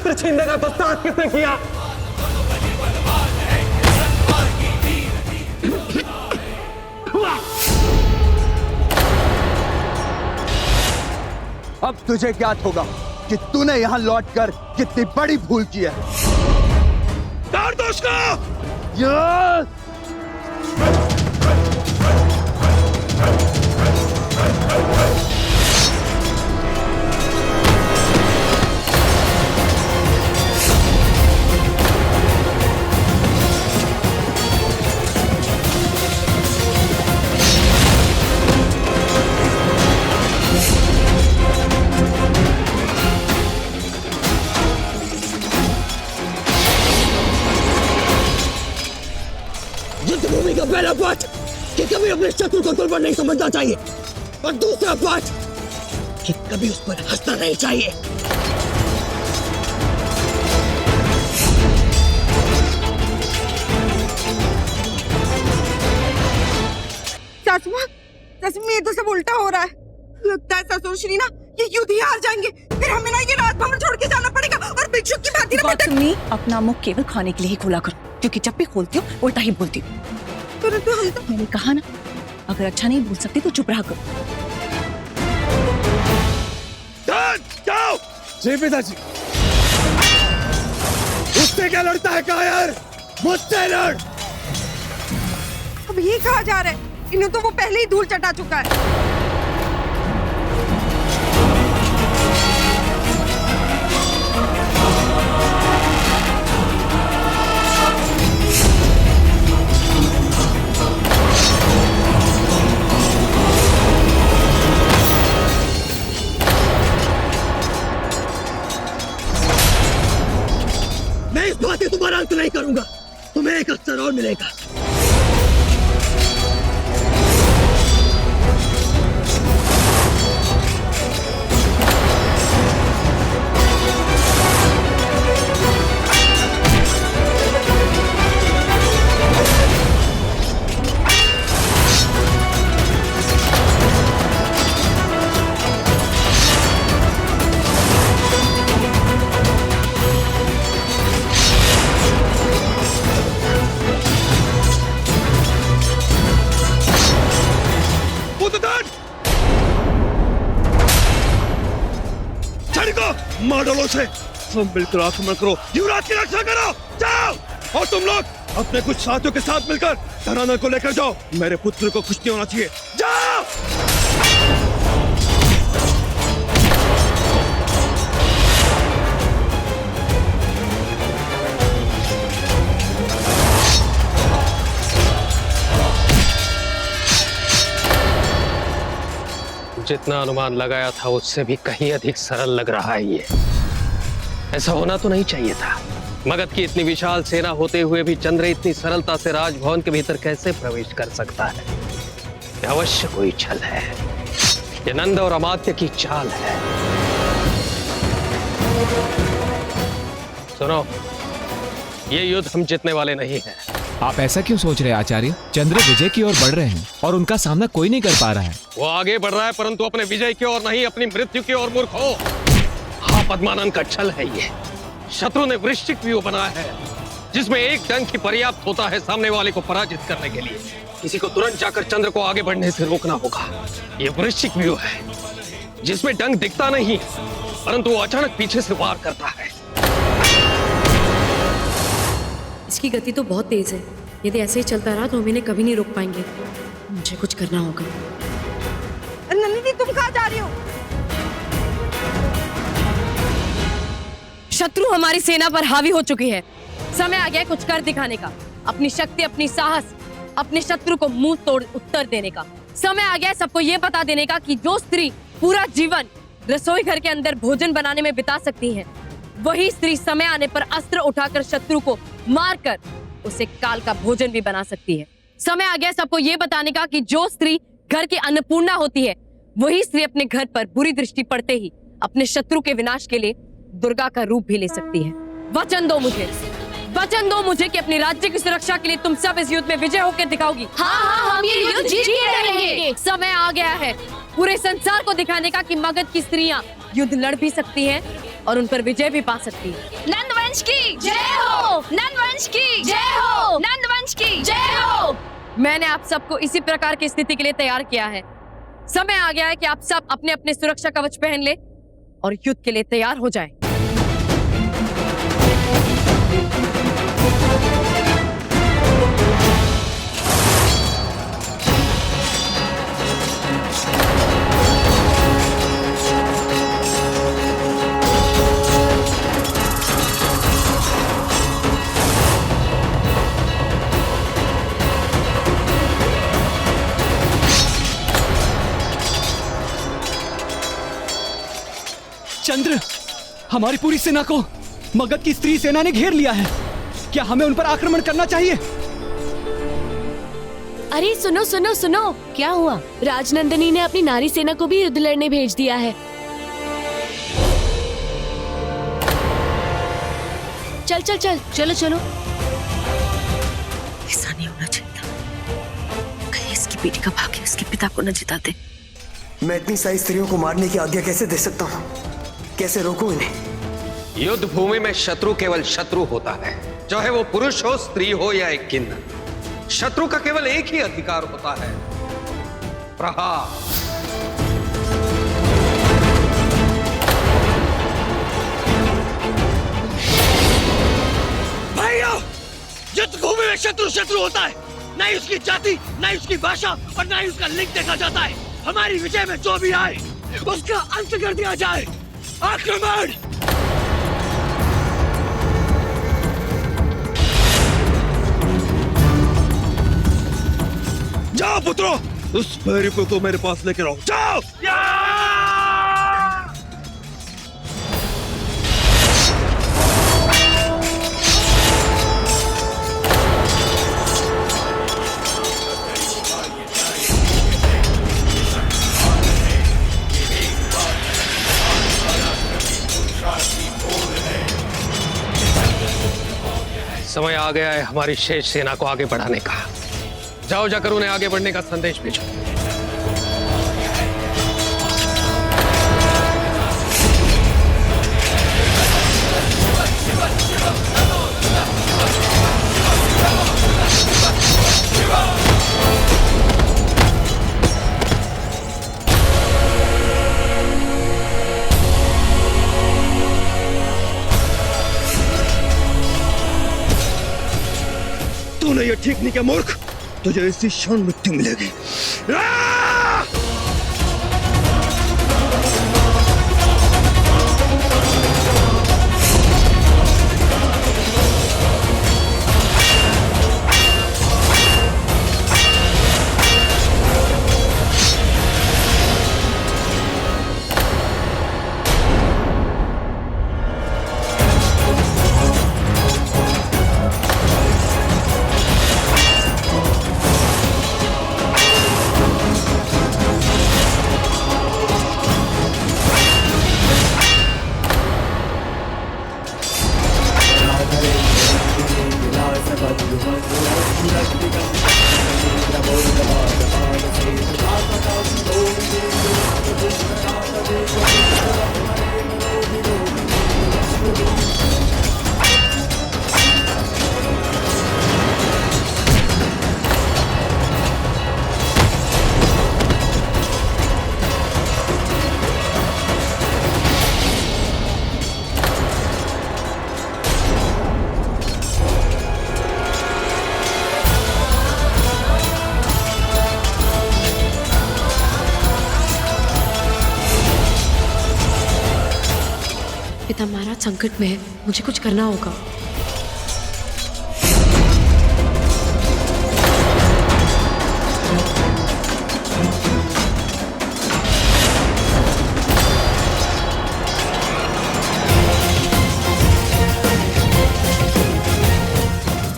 अस्त्र छीनने का प्रस्ताव किसने किया? अब तुझे ज्ञात होगा कि तूने यहाँ लौटकर कितनी बड़ी भूल की है। मार दो उसको! युद्धभूमि का पहला पाठ कि कभी अपने शत्रु को दुर्बल नहीं समझना चाहिए, और दूसरा पाठ कि कभी उस पर हंसना नहीं चाहिए। सासू माँ, ये तो सब उल्टा हो रहा है। लगता है ससुर श्री ना ये युद्ध ही हार जाएंगे, फिर हमें ना ये राजभवन छोड़ के जाना पड़ेगा और भिक्षुक की भांति ना सुनी, अपना मुख केवल खाने के लिए ही खोला करो, क्योंकि जब भी खोलती हो उल्टा ही बोलती हो। मैंने कहा ना, अगर अच्छा नहीं बोल सकती तो चुप रहा करो। जाओ। जी पिताजी। उससे क्या लड़ता है कायर? मुझसे लड़। अब ये कहा जा रहा है, इन्हें तो वो पहले ही धूल चटा चुका है। मैं इस बात से तुम्हारा अंत नहीं करूंगा, तुम्हें एक अवसर और मिलेगा। मार डालो से। सब मिलकर आक्रमण करो, युवराज की रक्षा करो। जाओ। और तुम लोग अपने कुछ साथियों के साथ मिलकर धराना को लेकर जाओ। मेरे पुत्र को कुछ नहीं होना चाहिए। जाओ। जितना अनुमान लगाया था उससे भी कहीं अधिक सरल लग रहा है ये। ऐसा होना तो नहीं चाहिए था। मगध की इतनी विशाल सेना होते हुए भी चंद्र इतनी सरलता से राजभवन के भीतर कैसे प्रवेश कर सकता है? ये अवश्य कोई छल है। ये नंद और अमात्य की चाल है। सुनो, ये युद्ध हम जीतने वाले नहीं हैं। आप ऐसा क्यों सोच रहे हैं आचार्य? चंद्र विजय की ओर बढ़ रहे हैं और उनका सामना कोई नहीं कर पा रहा है। वो आगे बढ़ रहा है परंतु अपने विजय की ओर नहीं, अपनी मृत्यु की ओर मूर्ख हो। हाँ, पद्मानंद का छल है ये। शत्रु ने वृश्चिक व्यूह बनाया है जिसमें एक डंक ही पर्याप्त होता है सामने वाले को पराजित करने के लिए। किसी को तुरंत जाकर चंद्र को आगे बढ़ने से रोकना होगा। ये वृश्चिक व्यूह है जिसमें डंक दिखता नहीं परंतु वो अचानक पीछे से वार करता है। इसकी गति तो बहुत तेज है। यदि ऐसे ही चलता रहा तो हम इन्हें कभी नहीं रोक पाएंगे। मुझे कुछ करना होगा। नंदिनी, तुम कहाँ जा रही हो? शत्रु हमारी सेना पर हावी हो चुकी है। समय आ गया है कुछ कर दिखाने का। अपनी शक्ति, अपनी साहस, अपने शत्रु को मुंह तोड़ उत्तर देने का। समय आ गया है सबको ये बता देने का कि जो स्त्री पूरा जीवन रसोई घर के अंदर भोजन बनाने में बिता सकती है, वही स्त्री समय आने पर अस्त्र उठाकर शत्रु को मारकर उसे काल का भोजन भी बना सकती है। समय आ गया सबको ये बताने का कि जो स्त्री घर की अन्नपूर्णा होती है, वही स्त्री अपने घर पर बुरी दृष्टि पड़ते ही अपने शत्रु के विनाश के लिए दुर्गा का रूप भी ले सकती है। वचन दो मुझे कि अपने राज्य की सुरक्षा के लिए तुम सब इस युद्ध में विजय होकर दिखाओगी। हाँ, हम ये युद्ध जीत के रहेंगे। समय आ गया है पूरे संसार को दिखाने का कि मगध की स्त्रियां युद्ध लड़ भी सकती हैं और उन पर विजय भी पा सकती है। नंदवंश की जय हो, नंदवंश की जय हो, नंदवंश की जय हो। मैंने आप सबको इसी प्रकार की स्थिति के लिए तैयार किया है। समय आ गया है कि आप सब अपने अपने सुरक्षा कवच पहन ले और युद्ध के लिए तैयार हो जाएं। चंद्र, हमारी पूरी सेना को मगध की स्त्री सेना ने घेर लिया है। क्या हमें उन पर आक्रमण करना चाहिए? अरे सुनो सुनो सुनो, क्या हुआ? राजनंदिनी ने अपनी नारी सेना को भी युद्ध लड़ने भेज दिया है। चल चल चल, चलो चलो। ऐसा नहीं होना चाहिए था। कहीं इसकी बेटी का भाग्य उसके पिता को न जिता दे। मैं इतनी सारी स्त्रियों को मारने की आज्ञा कैसे दे सकता हूँ? कैसे रोकूं इन्हें? युद्ध भूमि में शत्रु केवल शत्रु होता है, चाहे वो पुरुष हो, स्त्री हो या एक किन्नर। शत्रु का केवल एक ही अधिकार होता है, प्रहार। भाइयों, युद्ध भूमि में शत्रु शत्रु होता है, न ही उसकी जाति, न ही उसकी भाषा और न ही उसका लिंग देखा जाता है। हमारी विजय में जो भी आए उसका अंत कर दिया जाए। आक्रमण! जाओ पुत्रों, उस भैरव को मेरे पास लेकर आओ। जाओ! समय आ गया है हमारी शेष सेना को आगे बढ़ाने का। जाओ, जाकर उन्हें आगे बढ़ने का संदेश भेजो। तूने ये ठीक नहीं किया मूर्ख, तुझे इसी क्षण मृत्यु मिलेगी। पिता महाराज संकट में है, मुझे कुछ करना होगा।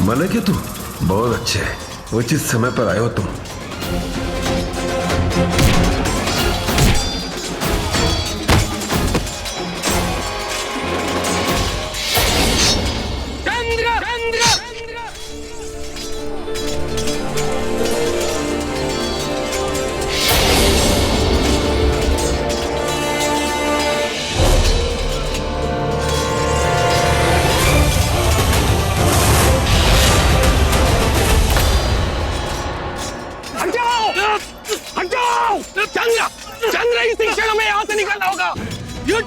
मलिक है तू, बहुत अच्छे, उचित समय पर आए हो तुम।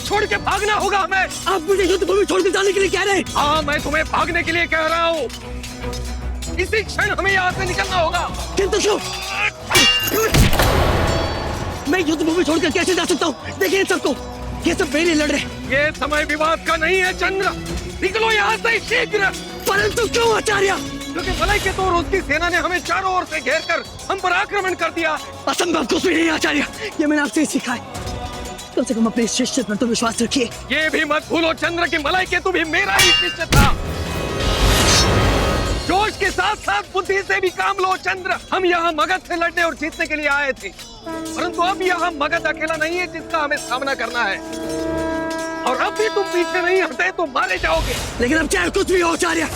छोड़ के भागना होगा हमें। आप मुझे युद्ध भूमि छोड़ के जाने के लिए कह रहे हैं? हाँ, मैं तुम्हें भागने के लिए कह रहा हूँ। इसी क्षण हमें यहाँ से निकलना होगा। किंतु क्यों? मैं युद्ध भूमि छोड़कर कैसे जा सकता हूँ? देखिए सबको, ये सब मेरे लिए लड़ रहे हैं। ये समय विवाद का नहीं है चंद्र, निकलो यहाँ से शीघ्र। परंतु क्यों आचार्य? क्योंकि मलय के तो और उसकी सेना ने हमें चारों ओर से घेर कर हम पर आक्रमण कर दिया। असंभव कुछ भी नहीं आचार्य, ये मैंने आपसे सीखा है। कम से कम अपने इस शिष्य पर तो विश्वास रखिए। ये भी मत भूलो चंद्र कि मलय के तू भी मेरा ही शिष्य था। जोश के साथ साथ बुद्धि से भी काम लो चंद्र। हम यहाँ मगध से लड़ने और जीतने के लिए आए थे, परंतु अब यहाँ मगध अकेला नहीं है जिसका हमें सामना करना है। और अब भी तुम पीछे नहीं हटे तो मारे जाओगे। लेकिन अब चाहे कुछ भी हो आचार्य,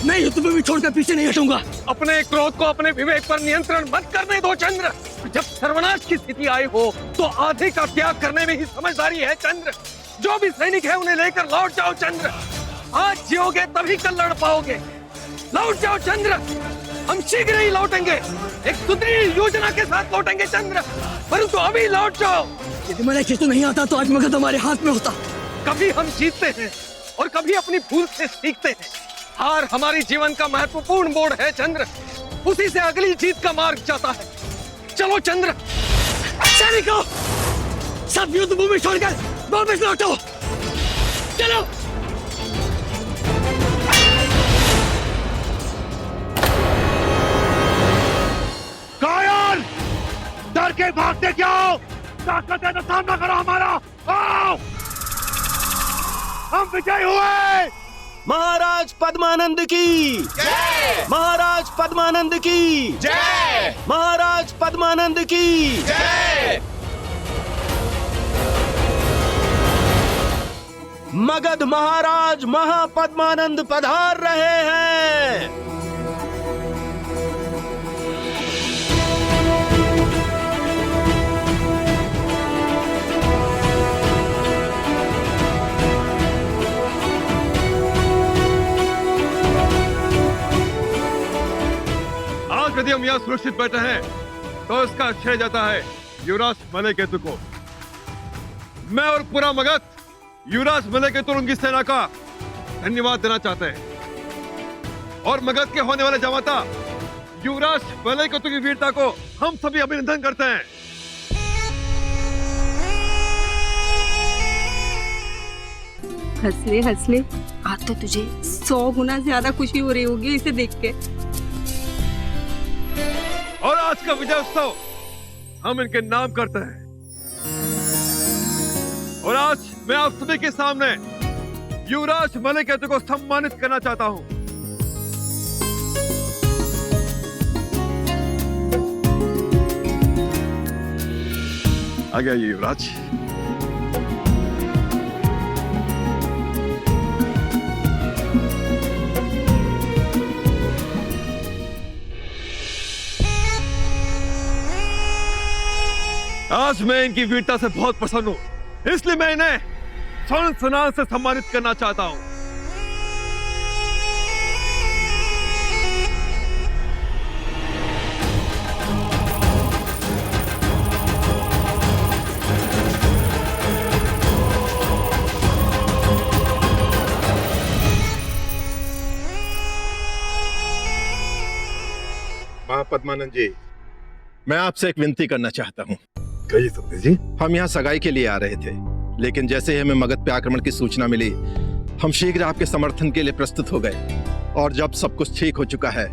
मैं युद्ध भूमि छोड़कर पीछे नहीं हटूंगा। अपने क्रोध को अपने विवेक पर नियंत्रण मत करने दो चंद्र। जब सर्वनाश की स्थिति आई हो तो आधे का त्याग करने में ही समझदारी है चंद्र। जो भी सैनिक है उन्हें लेकर लौट जाओ चंद्र। आज जियोगे तभी कल लड़ पाओगे। लौट जाओ चंद्र, हम शीघ्र ही लौटेंगे। एक सुदृढ़ योजना के साथ लौटेंगे चंद्र, परंतु अभी लौट जाओ। यदि मैंने किसी नहीं आता तो आज मगध हमारे हाथ में होता। कभी हम जीतते हैं और कभी अपनी भूल से सीखते हैं। हार हमारी जीवन का महत्वपूर्ण मोड़ है चंद्र, उसी से अगली जीत का मार्ग जाता है। चलो चंद्र। सैनिकों, सब युद्ध भूमि छोड़कर वापस लौटो। चलो। कायर, डर के भागते क्या हो? ताकत है तो सामना करो हमारा। आओ, हम विजय हुए। महाराज पद्मानंद की जय। महाराज पद्मानंद की जय। महाराज पद्मानंद की जय। मगध महाराज महापद्मानंद पधार रहे हैं। यदि हम यहाँ सुरक्षित बैठे हैं तो इसका श्रेय जाता है युवराज मलय केतु को। मैं और पूरा मगध युवराज मलय केतु और उनकी सेना का धन्यवाद देना चाहते हैं। और मगध के होने वाले जमाता युवराज मलय केतु की वीरता को हम सभी अभिनंदन करते हैं। हंस ले, आज तो तुझे 100 गुना ज्यादा खुशी हो रही होगी इसे देख के। और आज का विजय उत्सव हम इनके नाम करते हैं। और आज मैं आप सभी के सामने युवराज मलय केतु को सम्मानित करना चाहता हूं। आ गया ये युवराज। आज मैं इनकी वीरता से बहुत प्रसन्न हूं, इसलिए मैं इन्हें स्वर्ण स्नान से सम्मानित करना चाहता हूं। महापद्मानंद जी, मैं आपसे एक विनती करना चाहता हूं। कहिए समधी जी। हम यहाँ सगाई के लिए आ रहे थे, लेकिन जैसे ही हमें मगध पे आक्रमण की सूचना मिली, हम शीघ्र आपके समर्थन के लिए प्रस्तुत हो गए। और जब सब कुछ ठीक हो चुका है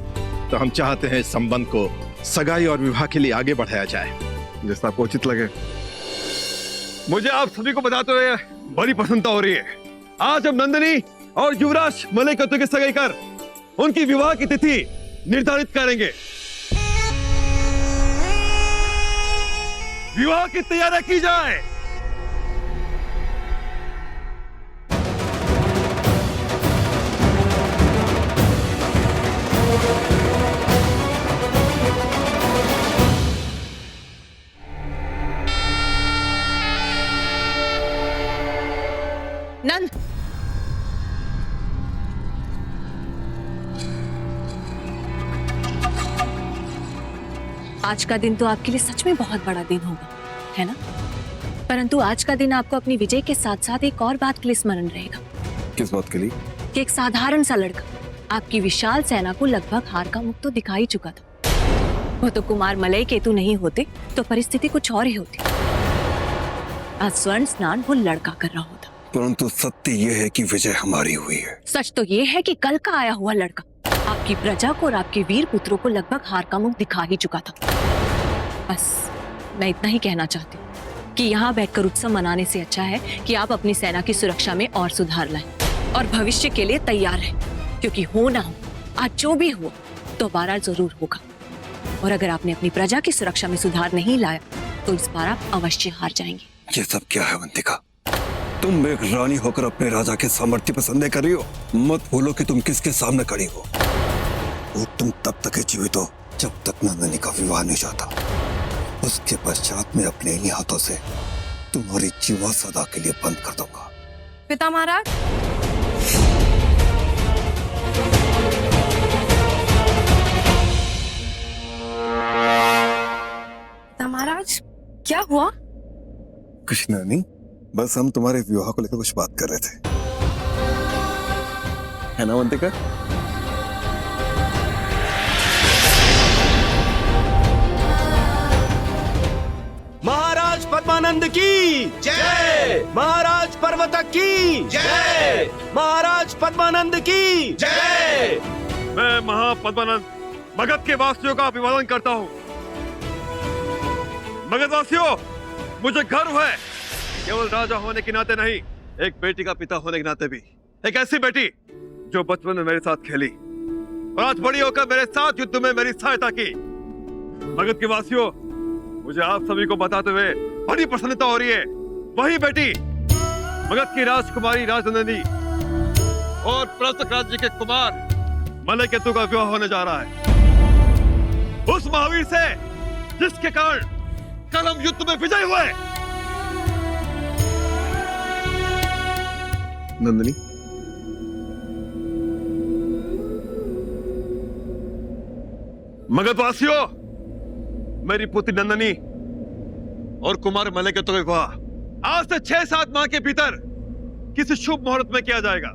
तो हम चाहते हैं इस संबंध को सगाई और विवाह के लिए आगे बढ़ाया जाए। जैसा आपको उचित लगे। मुझे आप सभी को बताते हुए बड़ी प्रसन्नता हो रही है। आज हम नंदिनी और युवराज मलय केतु की सगाई कर उनकी विवाह की तिथि निर्धारित करेंगे। विवाह की तैयारी की जाए। नंद, आज का दिन तो आपके लिए सच में बहुत बड़ा दिन होगा, है ना? परंतु आज का दिन आपको अपनी विजय के साथ साथ एक और बात के लिए स्मरण रहेगा। किस बात के लिए? कि एक साधारण सा लड़का आपकी विशाल सेना को लगभग हार का मुख तो दिखा ही चुका था। वो तो कुमार मलय केतु नहीं होते तो परिस्थिति कुछ और ही होती। आज स्वर्ण स्नान वो लड़का कर रहा होता। परंतु सत्य ये है कि विजय हमारी हुई है। सच तो ये है कि कल का आया हुआ लड़का आपकी प्रजा को और आपके वीर पुत्रों को लगभग हार का मुख दिखा ही चुका था। बस मैं इतना ही कहना चाहती हूँ कि यहाँ बैठकर उत्सव मनाने से अच्छा है कि आप अपनी सेना की सुरक्षा में और सुधार लाएं और भविष्य के लिए तैयार रहें, क्योंकि हो ना हो आज जो भी हो दोबारा जरूर होगा। और अगर आपने अपनी प्रजा की सुरक्षा में सुधार नहीं लाया तो इस बार आप अवश्य हार जाएंगे। ये सब क्या है अवंतिका? तुम एक रानी होकर अपने राजा के सामर्थ्य पर संदेह कर रही हो। मत भूलो कि तुम किसके सामने खड़ी हो। और तुम तब तक जीवित हो जब तक नंदिनी का विवाह नहीं जाता। उसके पश्चात मैं अपने ही हाथों से तुम्हारी जीवा सदा के लिए बंद कर दूंगा। पिता महाराज, पिता महाराज क्या हुआ? कुछ नहीं, बस हम तुम्हारे विवाह को लेकर कुछ बात कर रहे थे, है ना अवंतिका? महाराज पद्मानंद की जय। महाराज पर्वतक की जय। महाराज पद्मानंद की जय। मैं महापद्मानंद मगध के वासियों का अभिवादन करता हूँ। मगध वासियों, मुझे गर्व है केवल राजा होने के नाते नहीं, एक बेटी का पिता होने के नाते भी। एक ऐसी बेटी जो बचपन में मेरे साथ खेली और आज बड़ी होकर मेरे साथ युद्ध में मेरी सहायता की। मगध के वासियों, मुझे आप सभी को बताते हुए बड़ी प्रसन्नता हो रही है। वही बेटी मगध की राजकुमारी राजनंदिनी और पृथ्वी राज्य के कुमार मलय केतु का विवाह होने जा रहा है उस महावीर से जिसके कारण कल हम युद्ध में विजय हुए। नंदिनी, मगधवासियों, मेरी पुत्री नंदिनी और कुमार मलय केतु का विवाह आज से 6-7 माह के भीतर किसी शुभ मुहूर्त में किया जाएगा।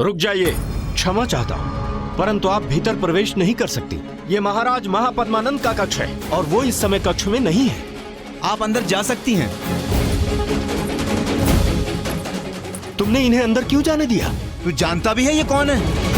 रुक जाइए, क्षमा चाहता हूँ, परंतु आप भीतर प्रवेश नहीं कर सकती। ये महाराज महापद्मानंद का कक्ष है और वो इस समय कक्ष में नहीं है। आप अंदर जा सकती हैं। तुमने इन्हें अंदर क्यों जाने दिया? तू जानता भी है ये कौन है?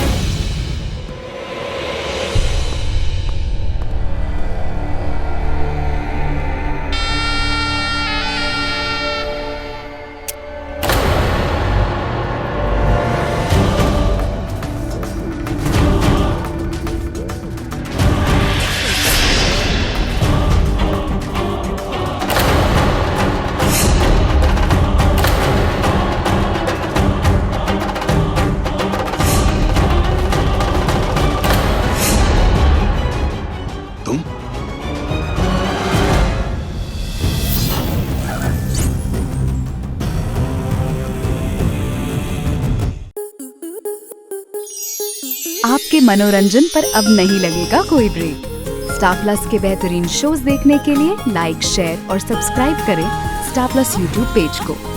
आपके मनोरंजन पर अब नहीं लगेगा कोई ब्रेक। स्टार प्लस के बेहतरीन शोज देखने के लिए लाइक, शेयर और सब्सक्राइब करें स्टार प्लस यूट्यूब पेज को।